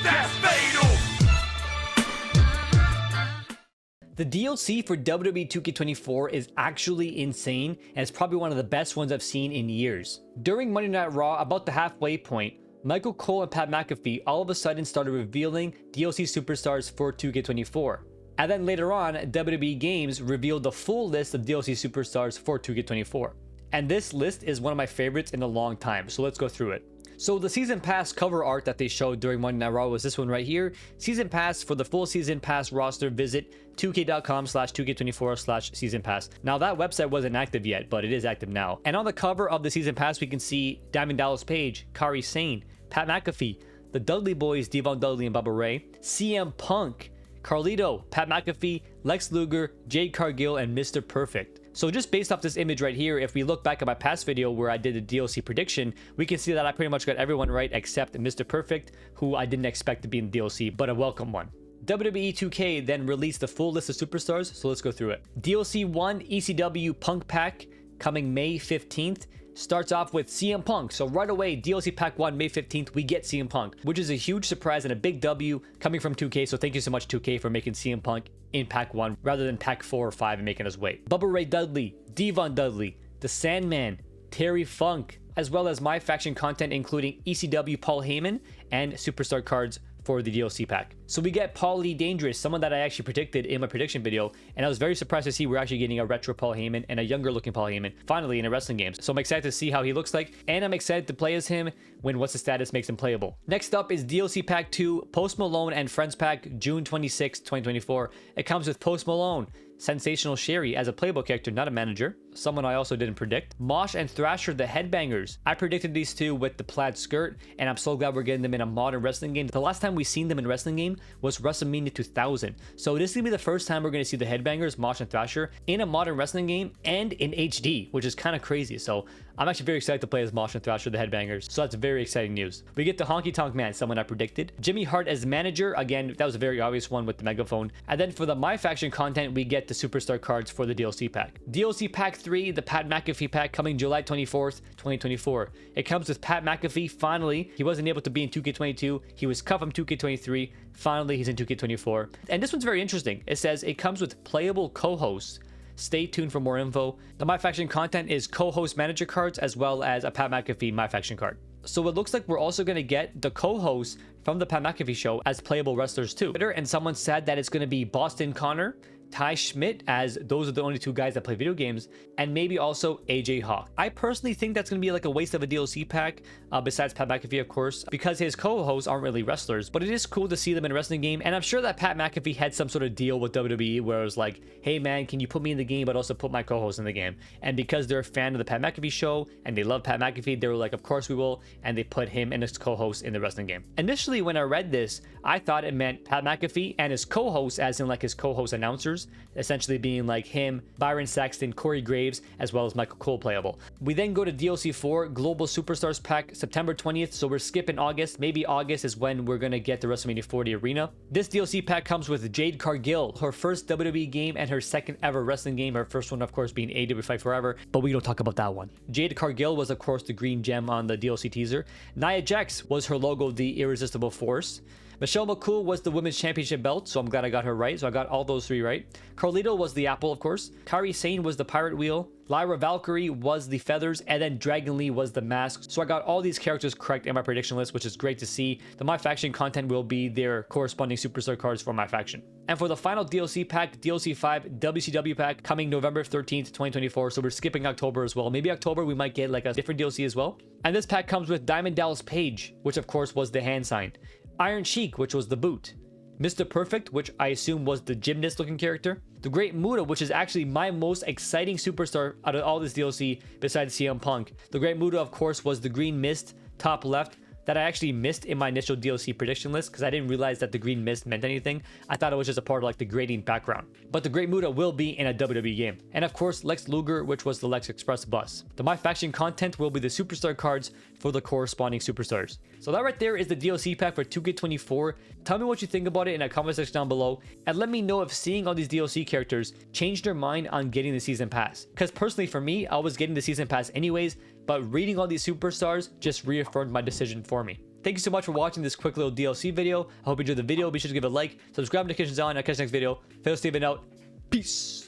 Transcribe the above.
That's fatal. The DLC for WWE 2K24 is actually insane, and it's probably one of the best ones I've seen in years. During Monday Night Raw, about the halfway point, Michael Cole and Pat McAfee all of a sudden started revealing DLC superstars for 2K24. And then later on, WWE Games revealed the full list of DLC superstars for 2K24. And this list is one of my favorites in a long time, so let's go through it. So the Season Pass cover art that they showed during Monday Night Raw was this one right here. Season Pass for the full Season Pass roster, visit 2k.com/2k24/season pass. Now that website wasn't active yet, but it is active now. And on the cover of the Season Pass, we can see Diamond Dallas Page, Kairi Sane, Pat McAfee, the Dudley Boys, Devon Dudley and Bubba Ray, CM Punk, Carlito, Pat McAfee, Lex Luger, Jade Cargill, and Mr. Perfect. So just based off this image right here, if we look back at my past video where I did the DLC prediction, we can see that I pretty much got everyone right except Mr. Perfect, who I didn't expect to be in the DLC, but a welcome one. WWE 2K then released the full list of superstars, so let's go through it. DLC 1 ECW Punk Pack coming May 15th. Starts off with CM Punk. So right away, DLC Pack 1, May 15th, we get CM Punk, which is a huge surprise and a big W coming from 2K. So thank you so much, 2K, for making CM Punk in Pack 1 rather than Pack 4 or 5 and making us wait. Bubba Ray Dudley, Devon Dudley, The Sandman, Terry Funk, as well as my faction content, including ECW Paul Heyman and Superstar cards for the DLC pack. So we get Paul Lee Dangerous, someone that I actually predicted in my prediction video, and I was very surprised to see we're actually getting a retro Paul Heyman and a younger looking Paul Heyman finally in a wrestling game. So I'm excited to see how he looks like, and I'm excited to play as him when What's the Status makes him playable. Next up is DLC Pack 2, Post Malone and Friends Pack, June 26, 2024. It comes with Post Malone, Sensational Sherry as a playable character, not a manager, someone I also didn't predict. Mosh and Thrasher, the Headbangers. I predicted these two with the plaid skirt, and I'm so glad we're getting them in a modern wrestling game. The last time we seen them in a wrestling game was WrestleMania 2000. So this is gonna be the first time we're gonna see the Headbangers, Mosh and Thrasher, in a modern wrestling game and in HD, which is kind of crazy. So I'm actually very excited to play as Mosh and Thrasher, the Headbangers. So that's very exciting news. We get the Honky Tonk Man, someone I predicted. Jimmy Hart as manager. Again, that was a very obvious one with the megaphone. And then for the My Faction content, we get the Superstar cards for the DLC pack. DLC Pack 3, the Pat McAfee pack, coming July 24th, 2024. It comes with Pat McAfee. Finally, he wasn't able to be in 2K22. He was cut from 2K23. Finally, he's in 2K24. And this one's very interesting. It says it comes with playable co-hosts. Stay tuned for more info. The My Faction content is co-host manager cards as well as a Pat McAfee My Faction card. So it looks like we're also going to get the co-hosts from the Pat McAfee show as playable wrestlers too. And someone said that it's going to be Boston Connor, Ty Schmidt, as those are the only two guys that play video games, and maybe also AJ Hawk. I personally think that's going to be like a waste of a DLC pack, besides Pat McAfee, of course, because his co-hosts aren't really wrestlers, but it is cool to see them in a wrestling game. And I'm sure that Pat McAfee had some sort of deal with WWE where it was like, hey man, can you put me in the game, but also put my co-host in the game? And because they're a fan of the Pat McAfee show and they love Pat McAfee, they were like, of course we will, and they put him and his co-host in the wrestling game. Initially, when I read this, I thought it meant Pat McAfee and his co-hosts, as in like his co-host announcers, essentially being like him, Byron Saxton, Corey Graves, as well as Michael Cole playable. We then go to DLC 4, Global Superstars Pack, September 20th, so we're skipping August. Maybe August is when we're gonna get the WrestleMania 40 arena. This DLC pack comes with Jade Cargill, her first WWE game and her second ever wrestling game, her first one of course being AEW Fight Forever, but we don't talk about that one. Jade Cargill was of course the green gem on the DLC teaser. Nia Jax was her logo, the Irresistible Force. Michelle McCool was the Women's Championship belt, so I'm glad I got her right. So I got all those three right. Carlito was the apple, of course. Kairi Sane was the pirate wheel. Lyra Valkyrie was the feathers, and then Dragon Lee was the mask. So I got all these characters correct in my prediction list, which is great to see. The My Faction content will be their corresponding superstar cards for My Faction. And for the final DLC pack, DLC 5 WCW pack, coming November 13th, 2024. So we're skipping October as well. Maybe October we might get like a different DLC as well. And this pack comes with Diamond Dallas Page, which of course was the hand sign. Iron Sheik, which was the boot. Mr. Perfect, which I assume was the gymnast looking character. The Great Muta, which is actually my most exciting superstar out of all this DLC besides CM Punk. The Great Muta, of course, was the green mist, top left, that I actually missed in my initial DLC prediction list because I didn't realize that the green mist meant anything. I thought it was just a part of like the gradient background. But the Great Muta will be in a WWE game. And of course, Lex Luger, which was the Lex Express bus. The My Faction content will be the superstar cards for the corresponding superstars. So that right there is the DLC pack for 2K24. Tell me what you think about it in a comment section down below. And let me know if seeing all these DLC characters changed your mind on getting the season pass. Because personally for me, I was getting the season pass anyways, but reading all these superstars just reaffirmed my decision for me. Thank you so much for watching this quick little DLC video. I hope you enjoyed the video. Be sure to give it a like, subscribe, notifications on. I'll catch you next video. Phil Steven out. Peace.